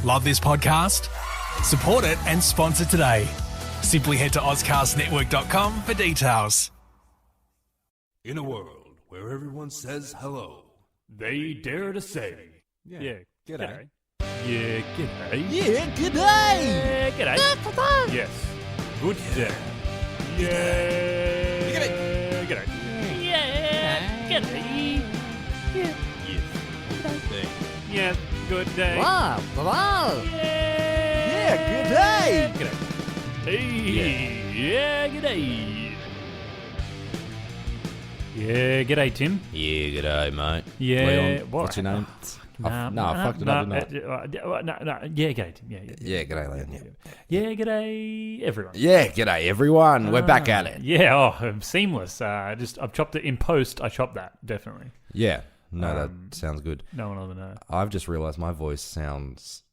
Love this podcast? Support it and sponsor today. Simply head to auscastnetwork.com for details. In a world where everyone says hello, they dare to say, g'day. Yeah, g'day. Yeah, g'day. Yeah, g'day. Yes. Good day. Yeah. G'day. G'day. Yeah. G'day. Yeah. Day. Yeah. Good day. Wow, wow. Yeah. Yeah, good day. G'day. Hey. Yeah. G'day. Yeah. G'day, Tim. Yeah, g'day, mate. Yeah. Leon, What? what's your name? I fucked it no, up, didn't I? no. Yeah, g'day, Tim. Yeah, g'day, Leon. Yeah, g'day, everyone. Yeah, g'day, everyone. We're back at it. Yeah, seamless. I've chopped it in post. I chopped that, definitely. Yeah. No, that sounds good. No one will ever know. I've just realised my voice sounds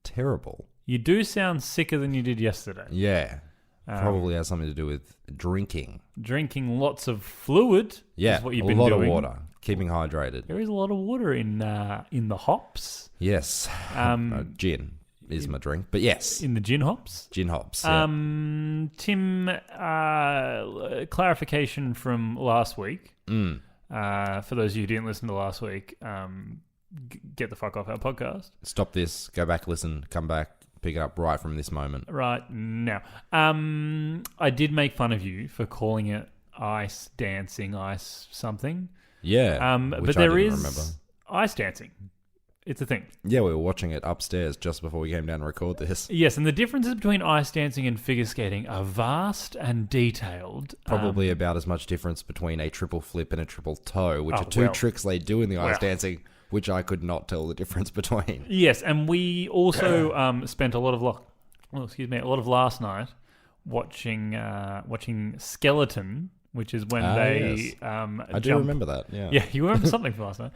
terrible. You do sound sicker than you did yesterday. Yeah. Probably has something to do with drinking. Drinking lots of fluid Yeah, is what you've a been lot doing. of water. Keeping hydrated. There is a lot of water in the hops. Yes. Gin is my drink. But yes. In the gin hops. Gin hops. Yeah. Tim, clarification from last week. For those of you who didn't listen to last week, get the fuck off our podcast. Stop this. Go back, listen, come back, pick it up right from this moment. Right now. I did make fun of you for calling it ice dancing, ice something. Yeah. But which there I didn't is remember. ice dancing. It's a thing. Yeah, we were watching it upstairs just before we came down to record this. Yes, and the differences between ice dancing and figure skating are vast and detailed. Probably about as much difference between a triple flip and a triple toe, which are two tricks they do in the ice dancing, which I could not tell the difference between. Yes, and we also spent a lot of last night watching Skeleton, which is when they I do remember that. Yeah, you remember something from last night,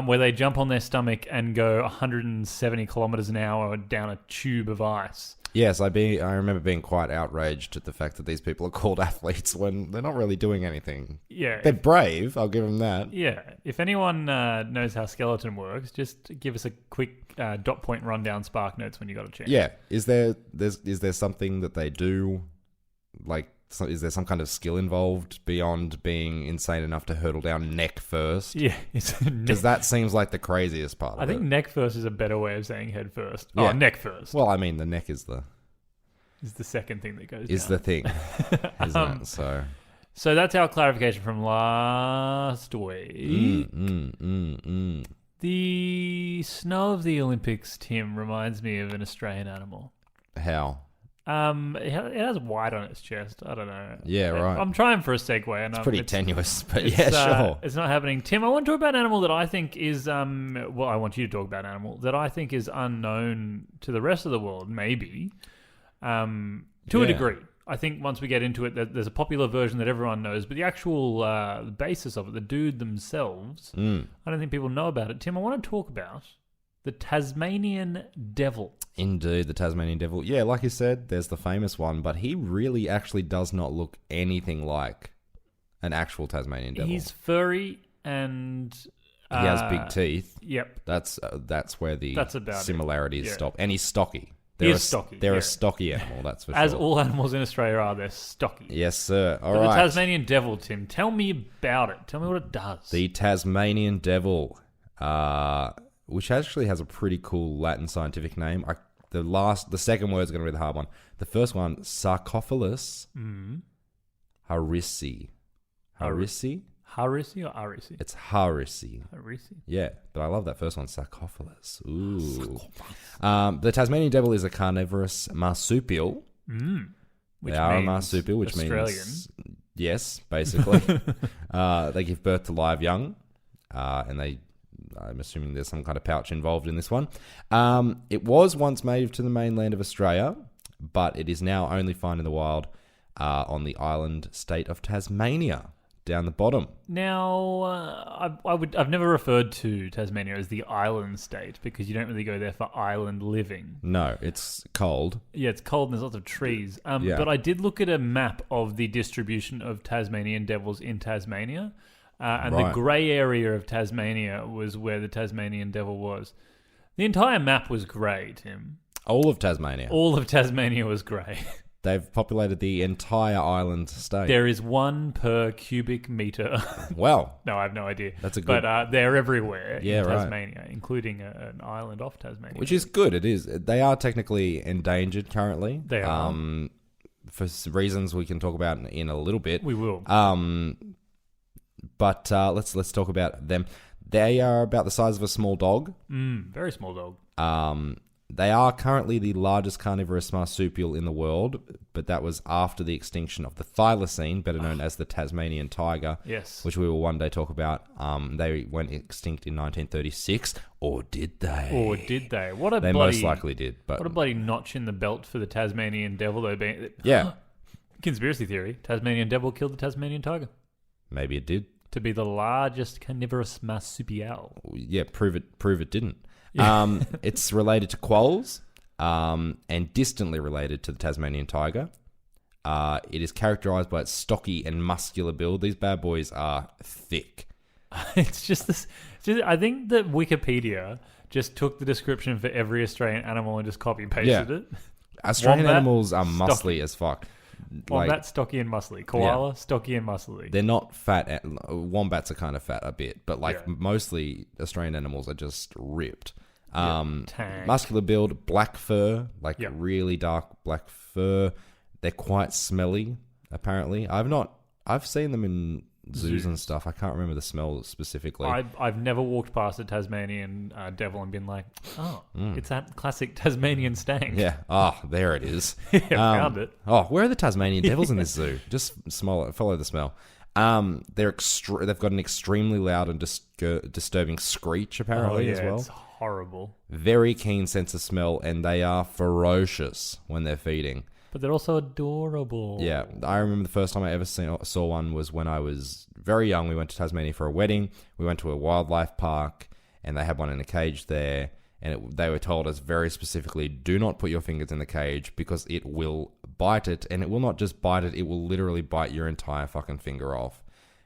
where they jump on their stomach and go 170 kilometers an hour down a tube of ice. Yes, I remember being quite outraged at the fact that these people are called athletes when they're not really doing anything. Yeah. They're brave, I'll give them that. Yeah. If anyone knows how Skeleton works, just give us a quick dot point rundown, Spark Notes, when you got a chance. Yeah. Is there something that they do, like, is there some kind of skill involved beyond being insane enough to hurdle down neck first? Yeah. Because that seems like the craziest part of it. I think neck first is a better way of saying head first. Yeah. Oh, neck first. Well, I mean, the neck is the second thing that goes down. Is the thing, isn't it? So that's our clarification from last week. The snow of the Olympics, Tim, reminds me of an Australian animal. How? It has white on its chest. I don't know. Yeah, right. I'm trying for a segue. And it's pretty tenuous, but yeah, sure. It's not happening. Tim, I want to talk about an animal that I think is, I want you to talk about an animal that I think is unknown to the rest of the world, maybe, to a degree. I think once we get into it, there's a popular version that everyone knows, but the actual basis of it, the dude themselves, I don't think people know about it. Tim, I want to talk about the Tasmanian Devil. Indeed, the Tasmanian Devil. Yeah, like you said, there's the famous one, but he really actually does not look anything like an actual Tasmanian Devil. He's furry and he has big teeth. Yep. That's where the similarities stop. And he's stocky. They're a stocky animal, that's for sure. As all animals in Australia are, they're stocky. Yes, sir. All right. right. The Tasmanian Devil, Tim. Tell me about it. Tell me what it does. The Tasmanian Devil, which actually has a pretty cool Latin scientific name. The second word is going to be the hard one. The first one, Sarcophilus harisi. Harisi? Harisi or Arisi? It's harisi. Harisi. Yeah, but I love that first one, Sarcophilus. Ooh. The Tasmanian Devil is a carnivorous marsupial. They are a marsupial, which means... Yes, basically. They give birth to live young, and I'm assuming there's some kind of pouch involved in this one. It was once native to the mainland of Australia, but it is now only found in the wild on the island state of Tasmania, down the bottom. Now, I've never referred to Tasmania as the island state because you don't really go there for island living. No, it's cold. Yeah, it's cold and there's lots of trees. But I did look at a map of the distribution of Tasmanian devils in Tasmania. The grey area of Tasmania was where the Tasmanian Devil was. The entire map was grey, Tim. All of Tasmania. All of Tasmania was grey. They've populated the entire island state. There is 1 per cubic metre. Well. No, I have no idea. That's a good... But they're everywhere in right. Tasmania, including an island off Tasmania. Which is good. It is. They are technically endangered currently. They are. For reasons we can talk about in a little bit. We will. But let's talk about them. They are about the size of a small dog. Very small dog. They are currently the largest carnivorous marsupial in the world, but that was after the extinction of the thylacine, better known as the Tasmanian tiger. Yes. Which we will one day talk about. They went extinct in 1936, or did they? What a they bloody, most likely did. But what a bloody notch in the belt for the Tasmanian Devil, though. Yeah. Conspiracy theory: Tasmanian Devil killed the Tasmanian tiger. Maybe it did. To be the largest carnivorous marsupial. Yeah, prove it didn't. It's related to quolls, and distantly related to the Tasmanian tiger. It is characterized by its stocky and muscular build. These bad boys are thick. It's just this. I think that Wikipedia just took the description for every Australian animal and just copy pasted it. Australian Wombat, animals are muscly stocky. as fuck. Wombat, stocky and muscly. Koala, stocky and muscly. They're not fat. Wombats are kind of fat a bit, but mostly Australian animals are just ripped. Muscular build, black fur, really dark black fur. They're quite smelly, apparently. I've seen them in zoos and stuff. I can't remember the smell specifically. I've never walked past a Tasmanian devil and been like, it's that classic Tasmanian stank. Yeah. There it is. Found it. Where are the Tasmanian devils in this zoo? Just follow the smell. They've got an extremely loud and disturbing screech apparently as well. It's horrible. Very keen sense of smell, and they are ferocious when they're feeding. But they're also adorable. Yeah, I remember the first time I ever saw one was when I was very young. We went to Tasmania for a wedding. We went to a wildlife park, and they had one in a cage there. And they were told us very specifically, do not put your fingers in the cage because it will bite it. And it will not just bite it, it will literally bite your entire fucking finger off.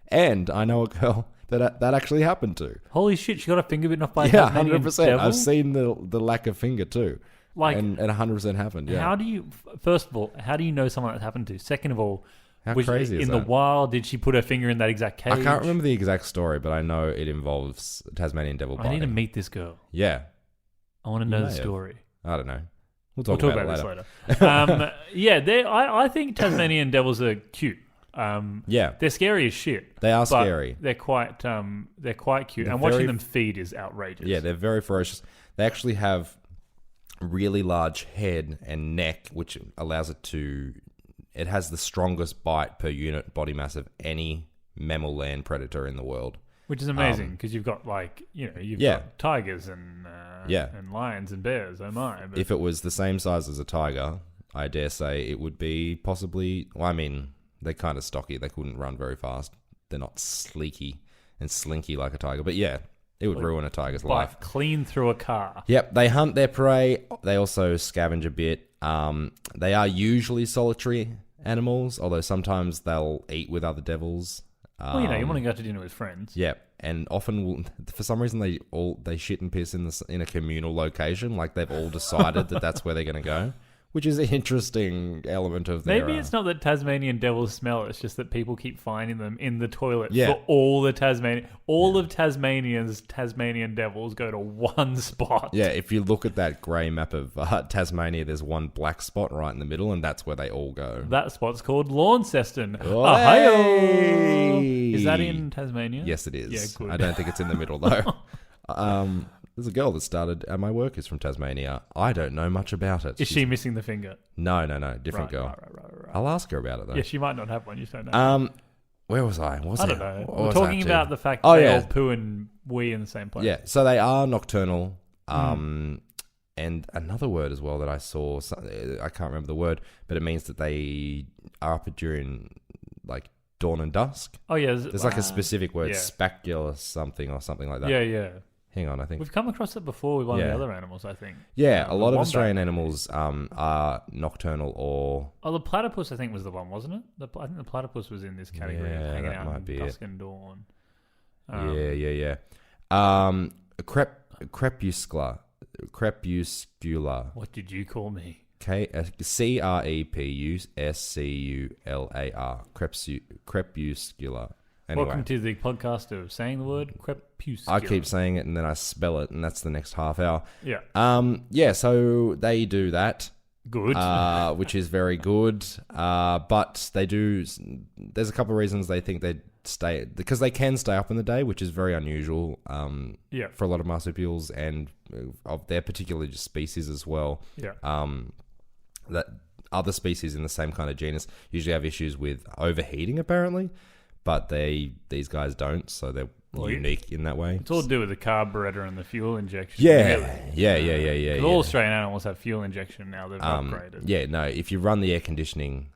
And I know a girl that actually happened to. Holy shit, she got her finger bitten off by a Tasmanian 100%. devil? I've seen the lack of finger too. And 100% happened, yeah. How do you, first of all, how do you know someone that's happened to? Second of all, how crazy is in that? the wild, did she put her finger in that exact cage? I can't remember the exact story, but I know it involves Tasmanian devil biting. I need to meet this girl. Yeah. I want to know the story. I don't know. We'll talk about this later. I think Tasmanian devils are cute. They're scary as shit. They are scary. They're quite cute. And watching them feed is outrageous. Yeah, they're very ferocious. They actually have really large head and neck, which allows it has the strongest bite per unit body mass of any mammal land predator in the world. Which is amazing because you've got got tigers and lions and bears. Oh my! If it was the same size as a tiger, I dare say it would be possibly. Well, I mean, they're kind of stocky. They couldn't run very fast. They're not sleeky and slinky like a tiger. But yeah, it would ruin a tiger's life. Clean through a car. Yep, they hunt their prey. They also scavenge a bit. They are usually solitary animals, although sometimes they'll eat with other devils. You want to go to dinner with friends. Yeah, and often for some reason they shit and piss in a communal location, like they've all decided that's where they're going to go, which is an interesting element of their... Maybe it's not that Tasmanian devils smell, it's just that people keep finding them in the toilet for all the Tasmanian... All of Tasmania's Tasmanian devils go to one spot. Yeah, if you look at that grey map of Tasmania, there's one black spot right in the middle, and that's where they all go. That spot's called Launceston. Hey! Is that in Tasmania? Yes, it is. Yeah, good. I don't think it's in the middle, though. There's a girl that started at my work is from Tasmania. I don't know much about it. Is she missing the finger? No. Different girl. Right. I'll ask her about it, though. Yeah, she might not have one. You just don't know. Where was I? I don't know. We're talking about the fact that they all poo and wee in the same place. Yeah, so they are nocturnal. And another word as well that I saw, I can't remember the word, but it means that they are up during like dawn and dusk. Oh, yeah. There's like a specific word, spacula something or something like that. Yeah. Hang on, I think... We've come across it before with one of the other animals, I think. Yeah, a lot of Australian animals are nocturnal or... Oh, the platypus, I think, was the one, wasn't it? I think the platypus was in this category of hanging out in dusk and dawn. Yeah. Crepuscular. crepuscular. What did you call me? Crepuscular. Crepuscular. Anyway. Welcome to the podcast of saying the word crepuscular. I keep saying it and then I spell it, and that's the next half hour. Yeah. So they do that. Good. Which is very good. But they do. There's a couple of reasons they think they stay, because they can stay up in the day, which is very unusual. For a lot of marsupials and of their particular species as well. Yeah. That other species in the same kind of genus usually have issues with overheating, apparently, but these guys don't, so they're unique in that way. It's all to do with the carburetor and the fuel injection. Yeah. All Australian animals have fuel injection now. They've upgraded. Yeah, no, if you run the air conditioning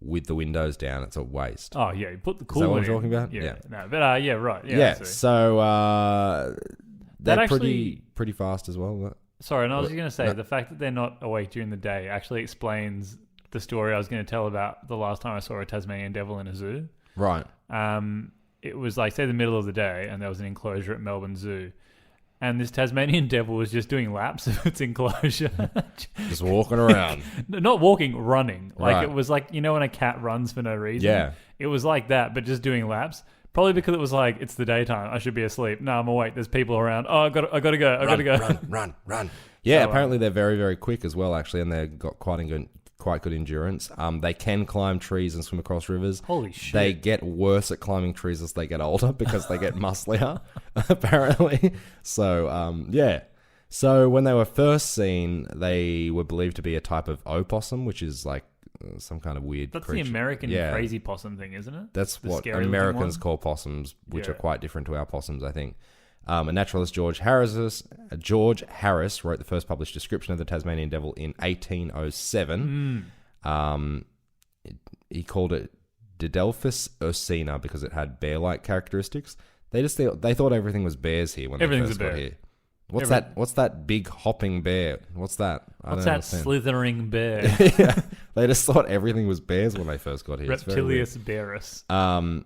with the windows down, it's a waste. Oh, yeah, you put the cooler in. Is that what I'm talking about? Yeah. No, but yeah, right. Yeah, so they're pretty fast as well. Sorry, and I was just going to say, the fact that they're not awake during the day actually explains the story I was going to tell about the last time I saw a Tasmanian devil in a zoo. Right. It was like, say, the middle of the day, and there was an enclosure at Melbourne Zoo. And this Tasmanian devil was just doing laps of its enclosure. Just walking around. Not walking, running. Like, right. It was like, you know when a cat runs for no reason? Yeah. It was like that, but just doing laps. Probably because it was like, it's the daytime. I should be asleep. No, I'm awake. There's people around. Oh, I gotta go. I gotta go. Run. Yeah, So, apparently they're very, very quick as well, actually, and they've got quite good endurance. They can climb trees and swim across rivers. Holy shit. They get worse at climbing trees as they get older because they get musclier, apparently. So, yeah. So when they were first seen, they were believed to be a type of opossum, which is like some kind of weird That's creature. the American crazy possum thing, isn't it? That's the what one? Americans call possums, which are quite different to our possums, I think. A naturalist, George Harris, wrote the first published description of the Tasmanian devil in 1807. He called it Didelphis ursina because it had bear-like characteristics. They thought everything was bears here when they first got here. What's that big hopping bear? What's that? What's that slithering bear? Yeah, they just thought everything was bears when they first got here. Reptilius bearus.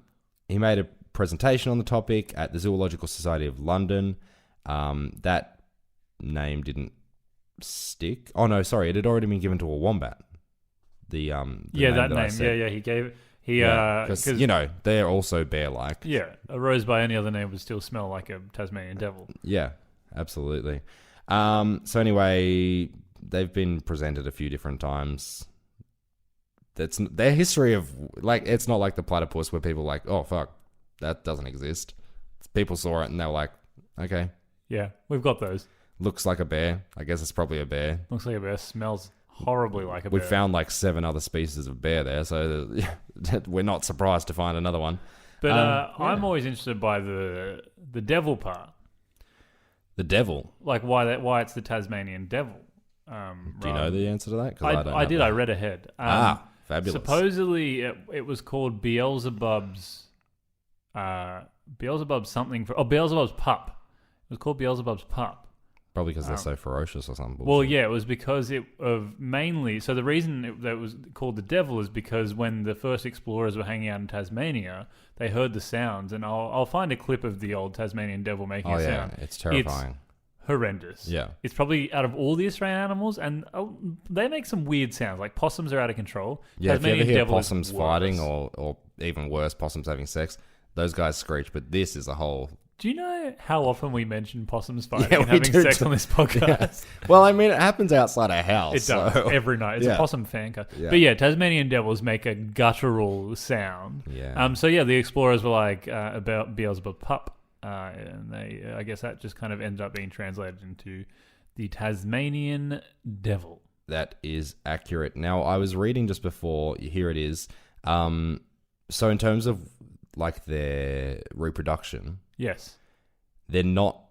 He made a presentation on the topic at the Zoological Society of London. That name didn't stick. Oh no, sorry, it had already been given to a wombat. That name. Yeah, he gave it. Because they're also bear-like. Yeah, a rose by any other name would still smell like a Tasmanian devil. Yeah, absolutely. So anyway, they've been presented a few different times. That's their history of, like, it's not like the platypus where people are like, oh fuck, that doesn't exist. People saw it and they were like, okay. Yeah, we've got those. Looks like a bear. I guess it's probably a bear. Looks like a bear. Smells horribly like a bear. We found like 7 other species of bear there, so we're not surprised to find another one. But I'm always interested by the devil part. The devil? Like why it's the Tasmanian devil. Do you know the answer to that? I did. I read ahead. Fabulous. Supposedly it was called Beelzebub's something. Beelzebub's pup. It was called Beelzebub's pup. Probably because they're so ferocious or something. Well, yeah, it was because mainly. So the reason that was called the devil is because when the first explorers were hanging out in Tasmania, they heard the sounds, and I'll find a clip of the old Tasmanian devil making a sound. It's terrifying. It's horrendous. Yeah, it's probably out of all the Australian animals, and they make some weird sounds. Like possums are out of control. Yeah, Tasmanian if you ever hear devil possums fighting, or even worse, possums having sex, those guys screech. But this is a whole. Do you know how often we mention possums fighting and having sex on this podcast? Yeah. Well, I mean, it happens outside our house. It does, every night. It's a possum fan cast. Yeah. But yeah, Tasmanian devils make a guttural sound. Yeah. So yeah, the explorers were like, about Beelzebub pup. And they, I guess that just kind of ended up being translated into the Tasmanian devil. That is accurate. Now, I was reading just before, here it is. So in terms of like their reproduction... Yes. They're not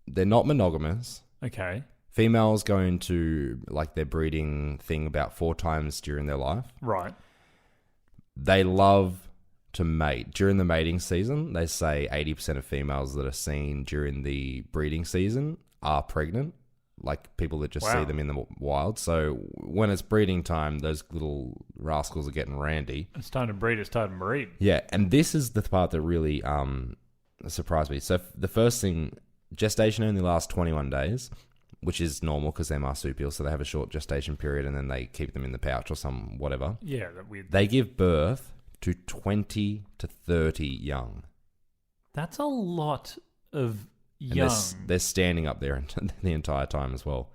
monogamous. Okay. Females go into like their breeding thing about 4 times during their life. Right. They love to mate. During the mating season, they say 80% of females that are seen during the breeding season are pregnant. Like people that just see them in the wild. So when it's breeding time, those little rascals are getting randy. It's time to breed. Yeah. And this is the part that really... surprised me. So the first thing, gestation only lasts 21 days. which is normal because they're marsupials, so they have a short gestation period and then they keep them in the pouch or some whatever. Yeah, that weird. They give birth to 20 to 30 young. That's a lot of And young. they're standing up there the entire time as well.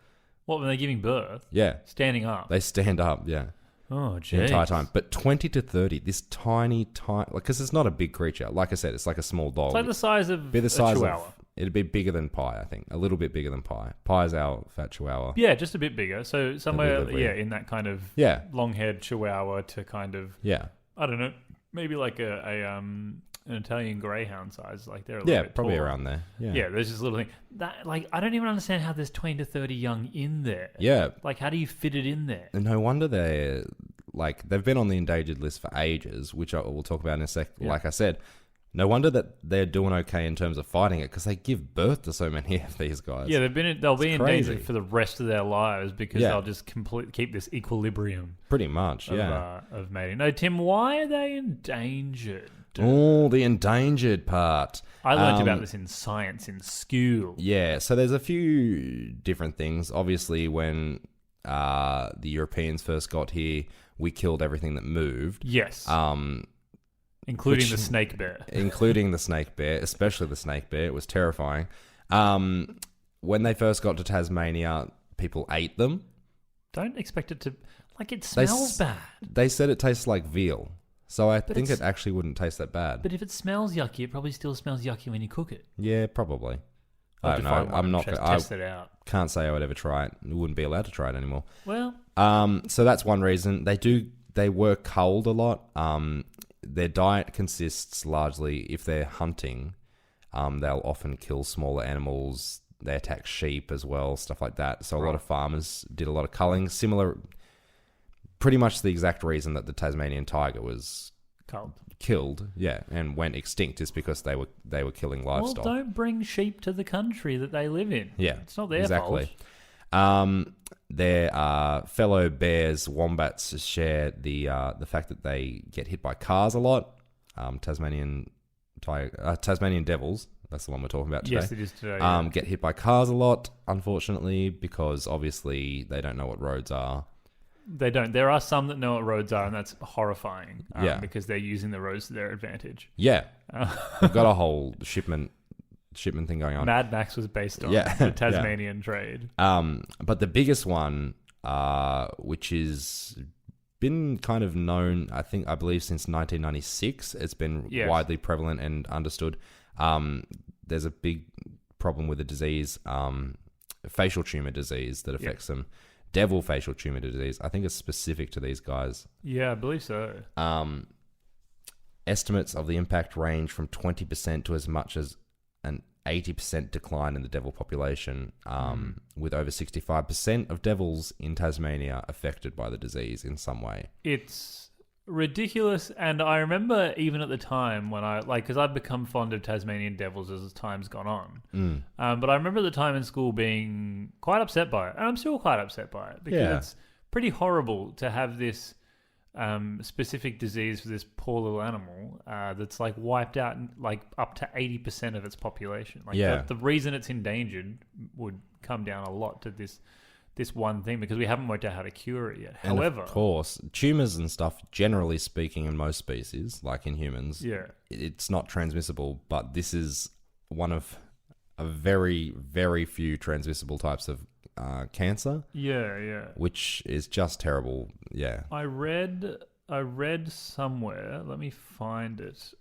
What, when they're giving birth? Yeah. Standing up? They stand up, yeah. Oh, jeez. The entire time. But 20 to 30, this tiny, because it's not a big creature. Like I said, it's like a small dog. It's like the size of be the size a chihuahua. of, it'd be bigger than Pi, I think. A little bit bigger than Pi. Pi's our fat chihuahua. Yeah, just a bit bigger. So somewhere, live with. in that kind of Yeah. long-haired chihuahua to kind of, Yeah. I don't know, maybe like an Italian greyhound size. Like they're a little bit probably taller. around there. Yeah. Yeah, there's this little thing. That, like, I don't even understand how there's 20 to 30 young in there. Yeah. Like, how do you fit it in there? And no wonder they've been on the endangered list for ages, which we'll talk about in a sec. Yeah. Like I said, no wonder that they're doing okay in terms of fighting it because they give birth to so many of these guys. Yeah, they'll be crazy. endangered for the rest of their lives because they'll just keep this equilibrium Pretty much, of mating. No, Tim, why are they endangered? Oh, the endangered part. I learned about this in science in school. Yeah, so there's a few different things. Obviously, when the Europeans first got here, we killed everything that moved. Yes. Including the snake bear. Including the snake bear, especially the snake bear. It was terrifying. When they first got to Tasmania, people ate them. Don't expect it to... Like, it smells bad. They said it tastes like veal. So I think it's- it actually wouldn't taste that bad. But if it smells yucky, it probably still smells yucky when you cook it. Yeah, probably. I'll I don't have to find know. one I'm and not. test it out. Can't say I would ever try it. We wouldn't be allowed to try it anymore. Well... So that's one reason. They work cold a lot. Their diet consists largely, if they're hunting, they'll often kill smaller animals. They attack sheep as well, stuff like that. So a lot of farmers did a lot of culling. Similar, pretty much the exact reason that the Tasmanian tiger was killed, and went extinct is because they were killing livestock. Well, don't bring sheep to the country that they live in. Yeah, it's not their fault. Their fellow bears, wombats, share the fact that they get hit by cars a lot. Tasmanian devils, that's the one we're talking about today. Yes, it is today. Get hit by cars a lot, unfortunately, because obviously they don't know what roads are. They don't. There are some that know what roads are, and that's horrifying. Because they're using the roads to their advantage. Yeah, they've got a whole shipment thing going on. Mad Max was based on the Tasmanian trade. But the biggest one, which is been kind of known, I believe since 1996, it's been widely prevalent and understood. There's a big problem with the disease, facial tumor disease that affects them. Devil facial tumor disease. I think it's specific to these guys. Yeah, I believe so. Estimates of the impact range from 20% to as much as an 80% decline in the devil population, with over 65% of devils in Tasmania affected by the disease in some way. It's ridiculous, and I remember even at the time when because I've become fond of Tasmanian devils as time's gone on. But I remember at the time in school being quite upset by it, and I'm still quite upset by it because it's pretty horrible to have this specific disease for this poor little animal that's like wiped out like up to 80% of its population. The reason it's endangered would come down a lot to this one thing because we haven't worked out how to cure it yet. And however, of course, tumors and stuff, generally speaking, in most species, like in humans, it's not transmissible, but this is one of a very, very few transmissible types of cancer. Which is just terrible. Yeah. I read somewhere, let me find it.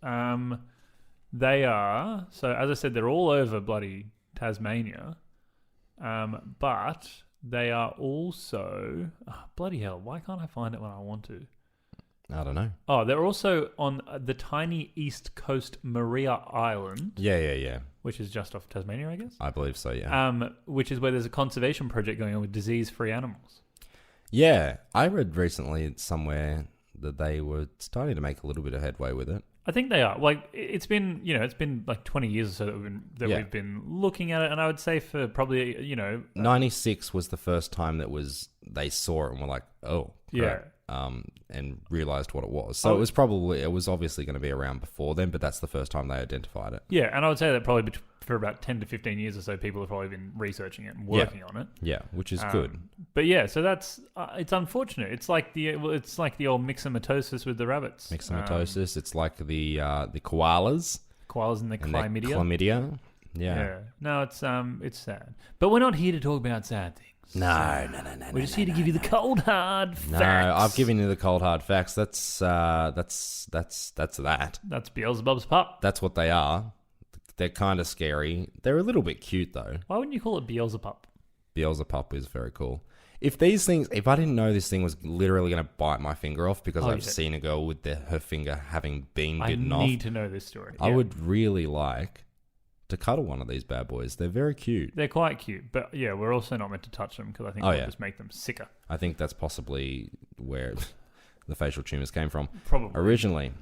They are, so as I said, they're all over bloody Tasmania. But they are also... Oh, bloody hell, why can't I find it when I want to? I don't know. Oh, they're also on the tiny east coast Maria Island. Yeah. Which is just off Tasmania, I guess? I believe so, yeah. Which is where there's a conservation project going on with disease-free animals. Yeah, I read recently somewhere that they were starting to make a little bit of headway with it. I think they are. Like, it's been like 20 years or so that we've been looking at it, and I would say for probably, 96 was the first time they saw it and were like, oh, crap. Yeah. and realized what it was. So it was obviously going to be around before then, but that's the first time they identified it. Yeah, and I would say that probably for about 10 to 15 years or so, people have probably been researching it and working on it. Yeah, which is good. But yeah, so that's it's unfortunate. It's like the old myxomatosis with the rabbits. Myxomatosis. It's like the koalas. Koalas and the chlamydia. Chlamydia. Yeah. No, it's sad. But we're not here to talk about sad things. No. We're just here to give you the cold hard facts. No, I've given you the cold hard facts. That's that. That's Beelzebub's pup. That's what they are. They're kind of scary. They're a little bit cute though. Why wouldn't you call it Beelzebub? Beelzebub is very cool. If I didn't know this thing was literally going to bite my finger off because I've seen a girl with her finger having been bitten off. I need to know this story. I would really like to cuddle one of these bad boys. They're very cute. They're quite cute, but yeah, we're also not meant to touch them because I think it'll just make them sicker. I think that's possibly where the facial tumours came from. Probably. Originally.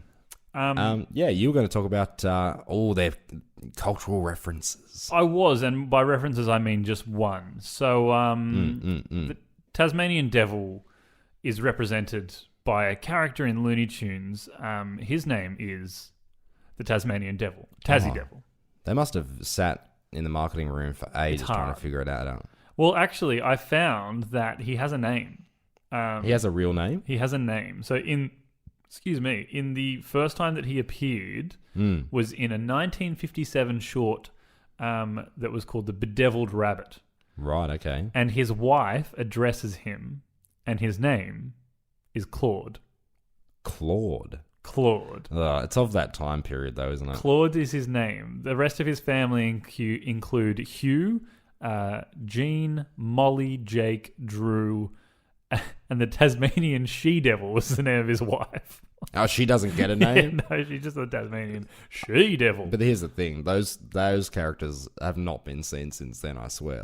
You were going to talk about all their cultural references. I was, and by references I mean just one. So the Tasmanian Devil is represented by a character in Looney Tunes. His name is the Tasmanian Devil, Tassie Devil. They must have sat in the marketing room for ages trying to figure it out. Well, actually, I found that he has a name. He has a real name? He has a name. So in the first time that he appeared was in a 1957 short that was called The Bedeviled Rabbit. Right, okay. And his wife addresses him, and his name is Claude. Claude. It's of that time period, though, isn't it? Claude is his name. The rest of his family include Hugh, Jean, Molly, Jake, Drew, and the Tasmanian She-Devil was the name of his wife. Oh, she doesn't get a name? No, she's just the Tasmanian She-Devil. But here's the thing. Those characters have not been seen since then, I swear.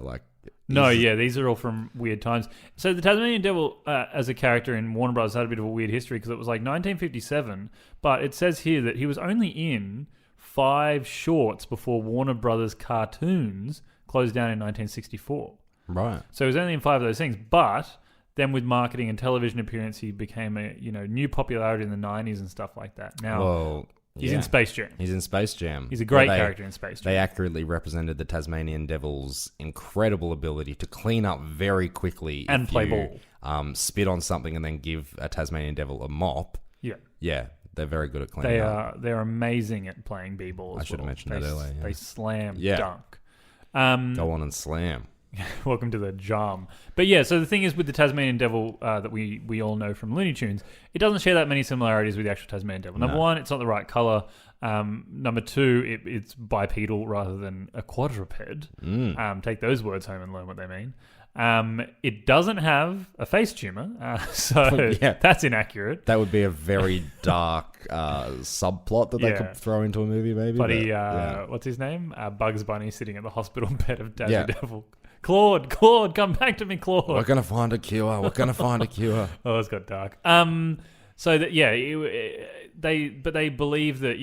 These are all from weird times. So the Tasmanian Devil, as a character in Warner Bros., had a bit of a weird history because it was like 1957, but it says here that he was only in 5 shorts before Warner Brothers cartoons closed down in 1964. Right. So he was only in 5 of those things, but then with marketing and television appearance, he became a new popularity in the 90s and stuff like that. Now he's in Space Jam. He's a great character in Space Jam. They accurately represented the Tasmanian Devil's incredible ability to clean up very quickly and play ball. Spit on something and then give a Tasmanian Devil a mop. Yeah. Yeah. They're very good at cleaning up. They're amazing at playing b-ball. I should have mentioned that earlier. Yeah. They slam dunk. Go on and slam. Welcome to the jam. But yeah, so the thing is with the Tasmanian Devil that we all know from Looney Tunes, it doesn't share that many similarities with the actual Tasmanian Devil. Number one, it's not the right colour. Number two, it's bipedal rather than a quadruped. Take those words home and learn what they mean. It doesn't have a face tumour, so that's inaccurate. That would be a very dark subplot that they could throw into a movie, maybe. But what's his name? Bugs Bunny sitting at the hospital bed of Tassie Devil. Claude, come back to me, Claude. We're gonna find a cure. Oh, it's got dark. So that they believe that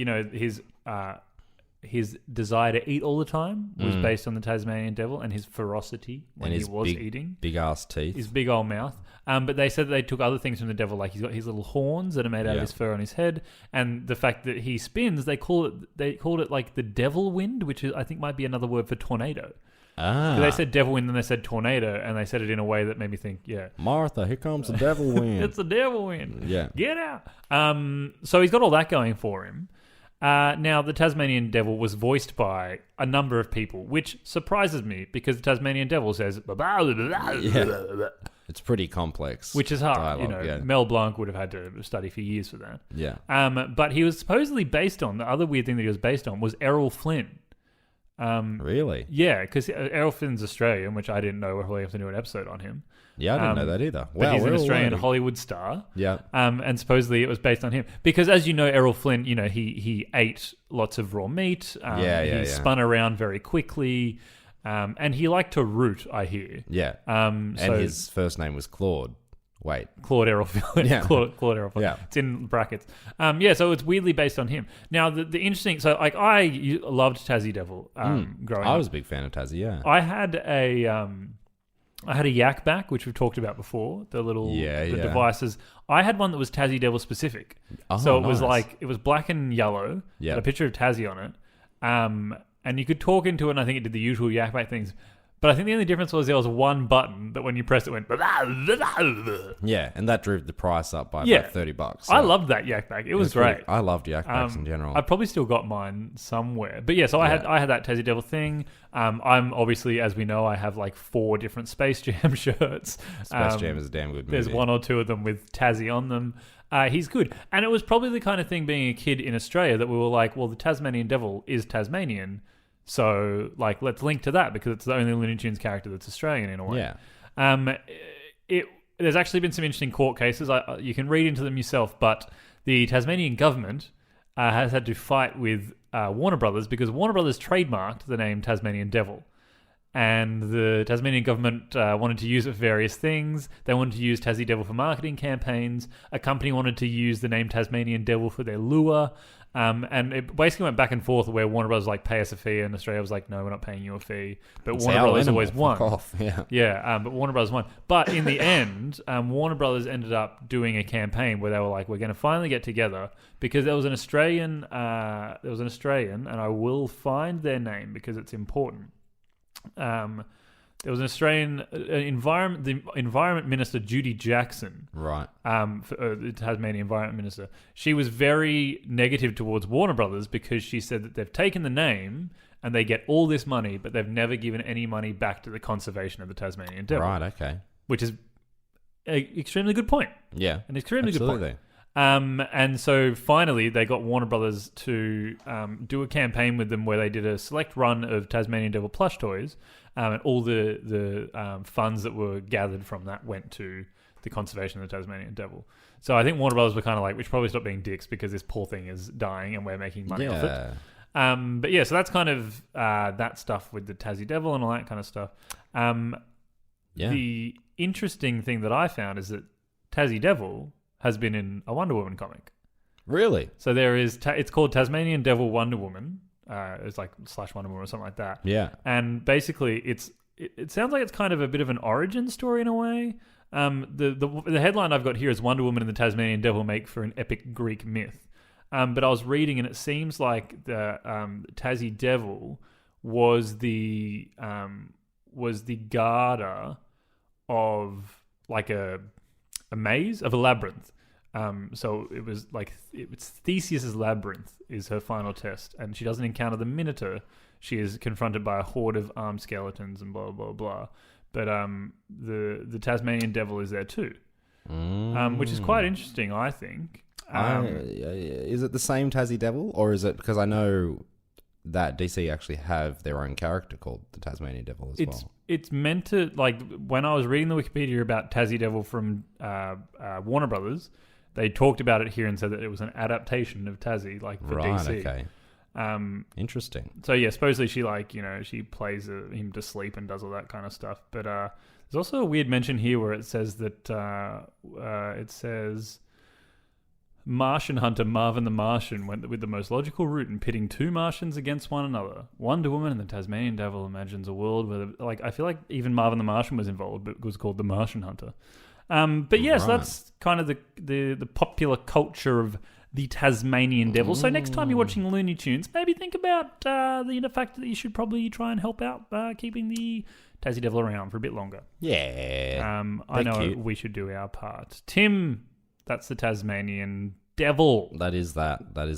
his desire to eat all the time was based on the Tasmanian Devil and his ferocity when he was eating. Big ass teeth. His big old mouth. But they said that they took other things from the devil, like he's got his little horns that are made out of his fur on his head, and the fact that he spins. They called it like the devil wind, which I think might be another word for tornado. So they said devil wind, then they said tornado, and they said it in a way that made me think, Martha, here comes the devil wind. It's the devil wind. Yeah. Get out. So he's got all that going for him. Now, the Tasmanian Devil was voiced by a number of people, which surprises me because the Tasmanian Devil says... It's pretty complex. Which is hard. Dialogue, Mel Blanc would have had to study for years for that. Yeah. But he was supposedly based on... The other weird thing that he was based on was Errol Flynn. Really? Yeah, because Errol Flynn's Australian, which I didn't know. We'll have to do an episode on him. Yeah, I didn't know that either. But he's an Australian Hollywood star. Yeah. And supposedly it was based on him. Because as you know, Errol Flynn, he ate lots of raw meat. He spun around very quickly. And he liked to root, I hear. Yeah. And his first name was Claude. Wait. Claude Errol Flynn. Yeah. Claude Errol Flynn. Yeah. It's in brackets. So it's weirdly based on him. Now, the interesting... So, I loved Tassie Devil growing up. I was a big fan of Tassie, yeah. I had I had a yak back, which we've talked about before. The little devices. I had one that was Tassie Devil specific. Oh, so it was nice. it was black and yellow. Yeah. Had a picture of Tassie on it. And you could talk into it, and I think it did the usual yak back things. But I think the only difference was there was one button that when you pressed it went... Yeah, and that drove the price up by about $30. So I loved that yak back. It was great. I loved yak backs in general. I've probably still got mine somewhere. But yeah, so I had that Tassie Devil thing. I'm obviously, as we know, I have 4 different Space Jam shirts. Space Jam is a damn good movie. There's 1 or 2 of them with Tassie on them. He's good. And it was probably the kind of thing, being a kid in Australia, that we were like, well, the Tasmanian Devil is Tasmanian. So, let's link to that because it's the only Looney Tunes character that's Australian in a way. Yeah. There's actually been some interesting court cases. You can read into them yourself, but the Tasmanian government has had to fight with Warner Brothers because Warner Brothers trademarked the name Tasmanian Devil. And the Tasmanian government wanted to use it for various things. They wanted to use Tassie Devil for marketing campaigns. A company wanted to use the name Tasmanian Devil for their lure. And it basically went back and forth where Warner Brothers pay us a fee, and Australia was like, no, we're not paying you a fee. But Warner Brothers always won. But Warner Brothers won. But in the end, Warner Brothers ended up doing a campaign where they were like, we're going to finally get together because there was an Australian, and I will find their name because it's important. There was an Australian Environment Minister, Judy Jackson. Right. The Tasmanian Environment Minister. She was very negative towards Warner Brothers because she said that they've taken the name and they get all this money, but they've never given any money back to the conservation of the Tasmanian Devil. Right, okay. Which is an extremely good point. Yeah. An extremely good point. And so finally they got Warner Brothers to do a campaign with them where they did a select run of Tasmanian Devil plush toys, and all the funds that were gathered from that went to the conservation of the Tasmanian Devil. So I think Warner Brothers were kind of like, we should probably stop being dicks because this poor thing is dying and we're making money off it. But yeah, so that's kind of that stuff with the Tassie Devil and all that kind of stuff. The interesting thing that I found is that Tassie Devil has been in a Wonder Woman comic. Really? So there is... it's called Tasmanian Devil Wonder Woman. It's / Wonder Woman or something like that. Yeah. And basically, it sounds like it's kind of a bit of an origin story in a way. The headline I've got here is Wonder Woman and the Tasmanian Devil make for an epic Greek myth. But I was reading, and it seems like the Tassie Devil was the garter of a maze, of a labyrinth. So it was it's Theseus's labyrinth is her final test, and she doesn't encounter the Minotaur. She is confronted by a horde of armed skeletons and blah blah blah. But the Tasmanian Devil is there too, which is quite interesting, I think. Is it the same Tassie Devil, or is it, because I know that DC actually have their own character called the Tasmanian Devil as well? It's meant to, when I was reading the Wikipedia about Tassie Devil from Warner Brothers, they talked about it here and said that it was an adaptation of Tassie, for DC. Okay. Interesting. So yeah, supposedly she she plays him to sleep and does all that kind of stuff. But there's also a weird mention here where it says that Martian hunter Marvin the Martian went with the most logical route in pitting 2 Martians against one another. Wonder Woman and the Tasmanian Devil imagines a world where, I feel like even Marvin the Martian was involved, but it was called the Martian Hunter. But yes, that's kind of the popular culture of the Tasmanian Devil. So next time you're watching Looney Tunes, maybe think about the fact that you should probably try and help out keeping the Tassie Devil around for a bit longer. Yeah. I know we should do our part. Tim, that's the Tasmanian Devil. That is the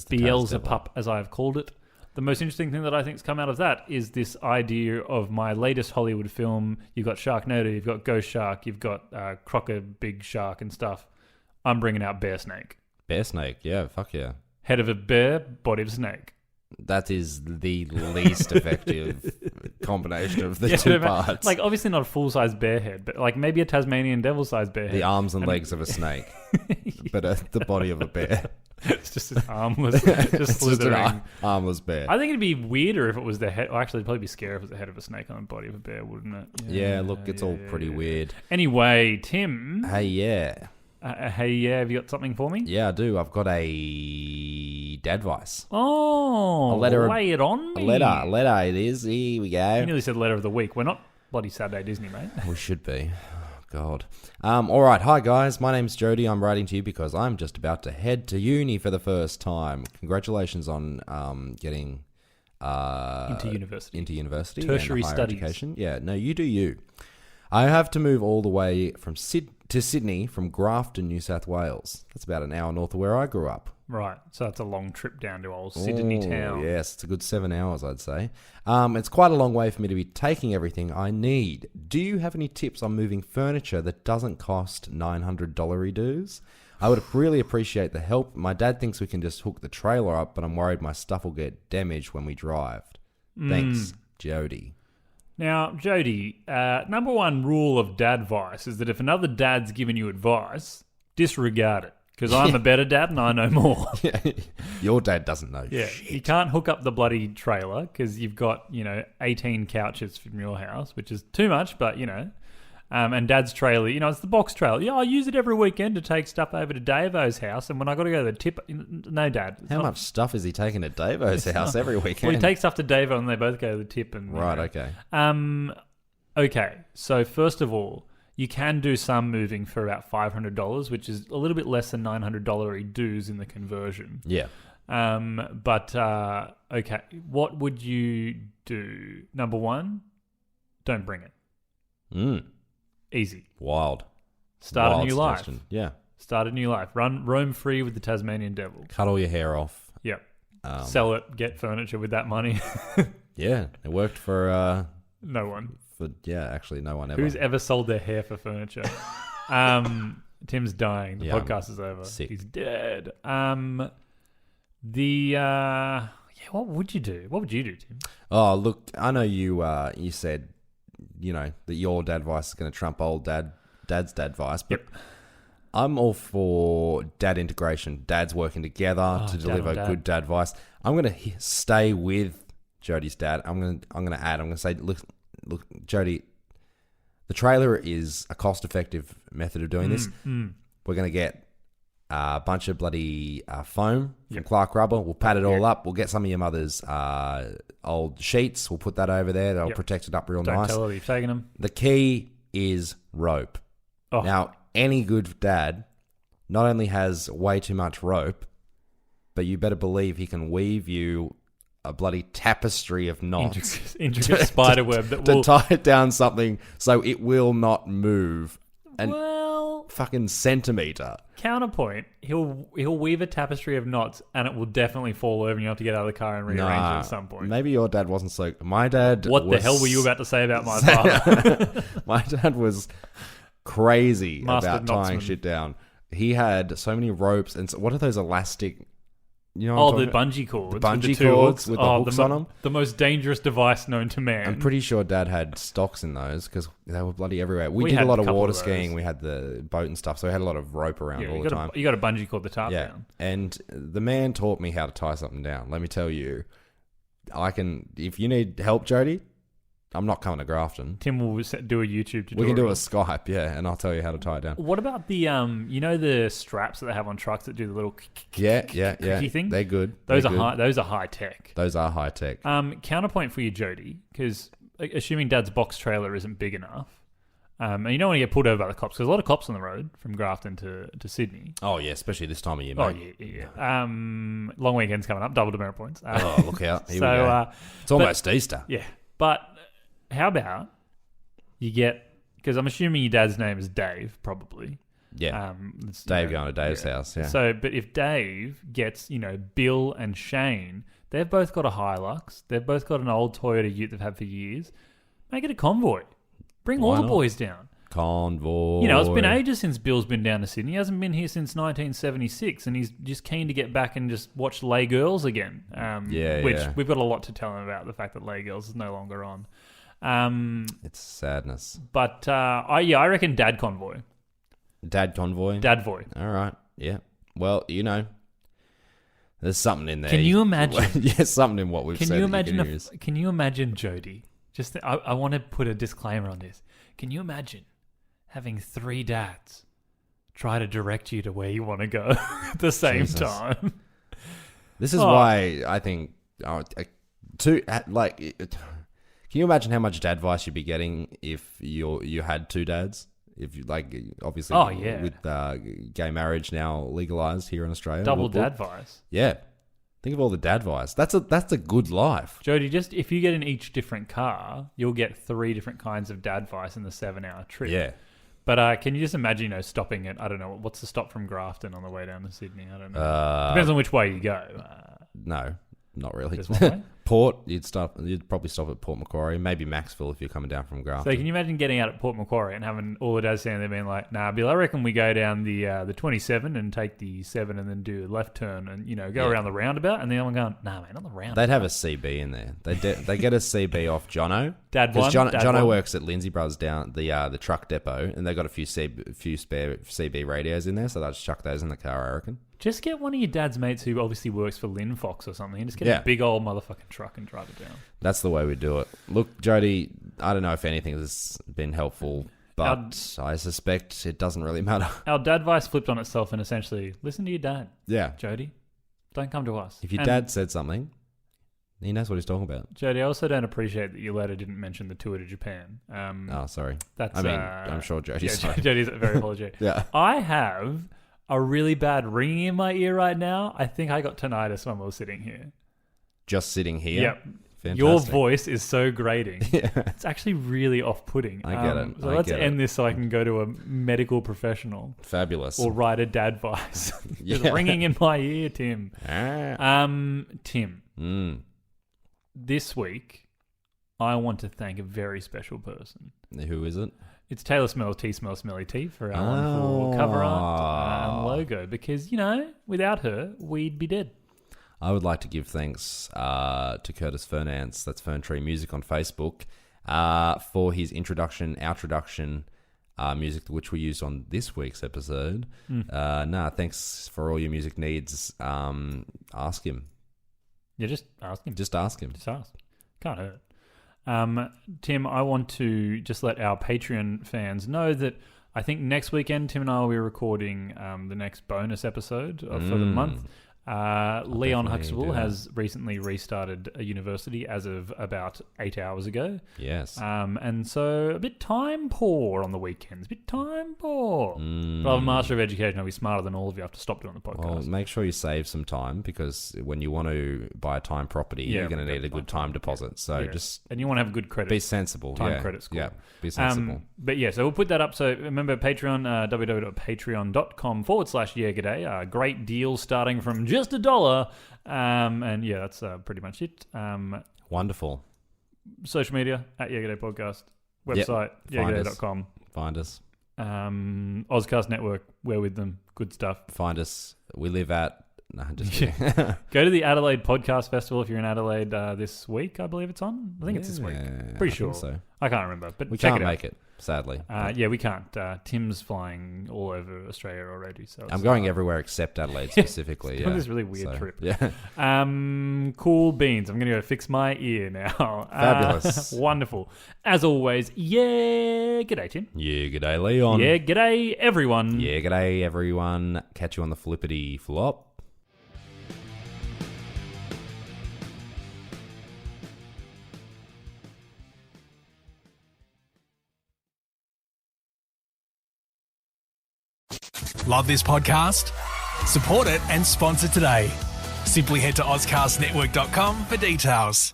Beelzebub, as I have called it. The most interesting thing that I think has come out of that is this idea of my latest Hollywood film. You've got Sharknado, you've got Ghost Shark, you've got Crocker Big Shark and stuff. I'm bringing out Bear Snake. Bear Snake, yeah, fuck yeah. Head of a bear, body of a snake. That is the least effective combination of the two parts. Obviously not a full-size bear head, but maybe a Tasmanian Devil-sized bear head. The arms and legs of a snake, but the body of a bear. It's just an armless, just slithering. An armless bear. I think it'd be weirder if it was the head. Well, actually, it'd probably be scary if it was the head of a snake on the body of a bear, wouldn't it? Yeah, look, it's all pretty weird. Anyway, Tim. Hey, yeah. Have you got something for me? Yeah, I do. I've got a dadvice. Oh, lay it on me. A letter. It is. Here we go. You nearly said letter of the week. We're not bloody Saturday Disney, mate. We should be. Oh, God. All right. Hi, guys. My name's Jody. I'm writing to you because I'm just about to head to uni for the first time. Congratulations on getting into university. Tertiary and higher studies. Education. Yeah. No, you do you. I have to move all the way from to Sydney from Grafton, New South Wales. That's about an hour north of where I grew up. Right, so that's a long trip down to old Sydney town. Yes, it's a good 7 hours, I'd say. It's quite a long way for me to be taking everything I need. Do you have any tips on moving furniture that doesn't cost $900 dues? I would really appreciate the help. My dad thinks we can just hook the trailer up, but I'm worried my stuff will get damaged when we drive. Thanks, Jody. Now, Jody, number one rule of dadvice is that if another dad's giving you advice, disregard it. Because I'm a better dad and I know more. Your dad doesn't know shit. You can't hook up the bloody trailer because you've got, 18 couches from your house, which is too much, but, and Dad's trailer, it's the box trailer. Yeah, I use it every weekend to take stuff over to Davo's house, and when I got to go to the tip, no, Dad. How much stuff is he taking to Davo's house every weekend? Well, he takes stuff to Davo and they both go to the tip. And right, okay. Okay, so first of all, you can do some moving for about $500, which is a little bit less than $900 dues in the conversion. Yeah. But okay, what would you do? Number one, don't bring it. Easy. Wild. Start a new life. Yeah. Start a new life. Roam free with the Tasmanian Devil. Cut all your hair off. Yep. Sell it. Get furniture with that money. Yeah, it worked for no one. Actually, no one ever. Who's ever sold their hair for furniture? Tim's dying. The podcast is over. Sick. He's dead. What would you do? What would you do, Tim? Oh, look, I know you. You said, that your dadvice is going to trump old dad's dadvice, but I'm all for dad integration. Dads working together to deliver good dadvice. I'm going to stay with Jody's dad. I'm going to add. I'm going to say, look, Jody, the trailer is a cost-effective method of doing this. We're going to get a bunch of bloody foam from Clark Rubber. We'll pad it all up. We'll get some of your mother's old sheets. We'll put that over there. That'll protect it up real nice. Don't tell her you've taken them. The key is rope. Oh. Now, any good dad not only has way too much rope, but you better believe he can weave you a bloody tapestry of knots. Intricate spider web that will... to tie it down something so it will not move. Fucking centimetre. Counterpoint, he'll weave a tapestry of knots and it will definitely fall over and you have to get out of the car and rearrange it at some point. Maybe your dad wasn't so... My dad What the hell were you about to say about my father? My dad was crazy about tying shit down. He had so many ropes and... what are those elastic... the bungee cords. The bungee cords with the hooks on them. The most dangerous device known to man. I'm pretty sure Dad had stocks in those because they were bloody everywhere. We did a lot of water skiing. We had the boat and stuff, so we had a lot of rope around all the time. You got a bungee cord the top down. And the man taught me how to tie something down. Let me tell you, I can... If you need help, Jody... I'm not coming to Grafton. Tim will do a YouTube tutorial. We can do a Skype, and I'll tell you how to tie it down. What about the, the straps that they have on trucks that do the little thing? They're good. Those are high tech. Those are high tech. Counterpoint for you, Jody, because assuming Dad's box trailer isn't big enough, and you don't want to get pulled over by the cops, because a lot of cops on the road from Grafton to Sydney. Oh, yeah, especially this time of year, mate. Oh, yeah. Long weekend's coming up, double demerit points. Look out. Here we go. It's almost Easter. Yeah, but... How about you get... Because I'm assuming your dad's name is Dave, probably. Yeah. Dave going to Dave's house, yeah. So, but if Dave gets, Bill and Shane, they've both got a Hilux. They've both got an old Toyota Ute they've had for years. Make it a convoy. Bring all the boys down. Convoy. It's been ages since Bill's been down to Sydney. He hasn't been here since 1976, and he's just keen to get back and just watch Lay Girls again. Which we've got a lot to tell him about, the fact that Lay Girls is no longer on. It's sadness. But I reckon Dad convoy. Dad convoy? Dadvoy. All right. Yeah. Well, there's something in there. Can you imagine? Yes, something in what we've said. Can you imagine, Jody? I want to put a disclaimer on this. Can you imagine having 3 dads try to direct you to where you want to go at the same time? This is why I think Can you imagine how much dad advice you'd be getting if you had two dads? If you obviously, with gay marriage now legalized here in Australia, Double dad advice. Yeah, think of all the dad advice. That's a good life. Jody, just if you get in each different car, you'll get 3 different kinds of dad advice in the 7-hour trip. Yeah. But can you just imagine, stopping at, I don't know, what's the stop from Grafton on the way down to Sydney? I don't know. Depends on which way you go. No, not really. Just one way? Port, you'd probably stop at Port Macquarie, maybe Maxville if you're coming down from Grafton. So can you imagine getting out at Port Macquarie and having all the dads standing there being like, nah, Bill, I reckon we go down the 27 and take the 7 and then do a left turn and, go around the roundabout, and the other one going, nah, man, not the roundabout. They'd have a CB in there. They get a CB off Jono. Dad one. Jono works at Lindsay Brothers down the truck depot, and they've got a few spare CB radios in there, so they'll just chuck those in the car, I reckon. Just get one of your dad's mates who obviously works for Lynn Fox or something and just get a big old motherfucking truck and drive it down. That's the way we do it. Look, Jody, I don't know if anything has been helpful, but I suspect it doesn't really matter. Our dad advice flipped on itself and essentially, listen to your dad. Yeah. Jody, don't come to us. If your dad said something, he knows what he's talking about. Jody, I also don't appreciate that you later didn't mention the tour to Japan. Sorry. I'm sure Jody's sorry. Jody's very apologetic. Yeah. I have a really bad ringing in my ear right now. I think I got tinnitus when we were sitting here. Just sitting here? Yep. Fantastic. Your voice is so grating. Yeah. It's actually really off-putting. I get it. So let's end this so I can go to a medical professional. Fabulous. Or write a dad advice. It's ringing in my ear, Tim. Tim. This week, I want to thank a very special person. Who is it? It's Teylor Smirl, Smell Smelly T for our wonderful cover art and logo. Because, without her, we'd be dead. I would like to give thanks to Curtis Fernance, that's Fern Tree Music on Facebook, for his outroduction music, which we used on this week's episode. Thanks for all your music needs. Ask him. Yeah, just ask him. Just ask him. Just ask. Can't hurt. Tim, I want to just let our Patreon fans know that I think next weekend Tim and I will be recording the next bonus episode for the month. Leon Huxtable has recently restarted a university as of about 8 hours ago. Yes. And so a bit time poor on the weekends. But I'm a Master of Education. I'll be smarter than all of you. I have to stop doing the podcast. Well, make sure you save some time, because when you want to buy a time property, you're going to need a good time deposit. So and you want to have a good credit. Be sensible. Time credit score. Yeah, be sensible. So we'll put that up. So remember Patreon, www.patreon.com/yearg'day. Great deals starting from just $1. That's pretty much it. Wonderful. Social media @yearg'day podcast. Website yearg'day.com. Find us. Auscast Network. We're with them. Good stuff. Find us. We live at. No, just kidding. Go to the Adelaide Podcast Festival if you're in Adelaide this week. I believe it's on. I think it's this week. Pretty sure. So. I can't remember, but we check can't it out. make it. Sadly. We can't. Tim's flying all over Australia already. So I'm going everywhere except Adelaide specifically. It's this really weird trip. Yeah. Cool beans. I'm going to go fix my ear now. Fabulous. Wonderful. As always, g'day, Tim. Yeah, g'day, Leon. Yeah, g'day, everyone. Yeah, g'day, everyone. Catch you on the flippity flop. Love this podcast? Support it and sponsor today. Simply head to auscastnetwork.com for details.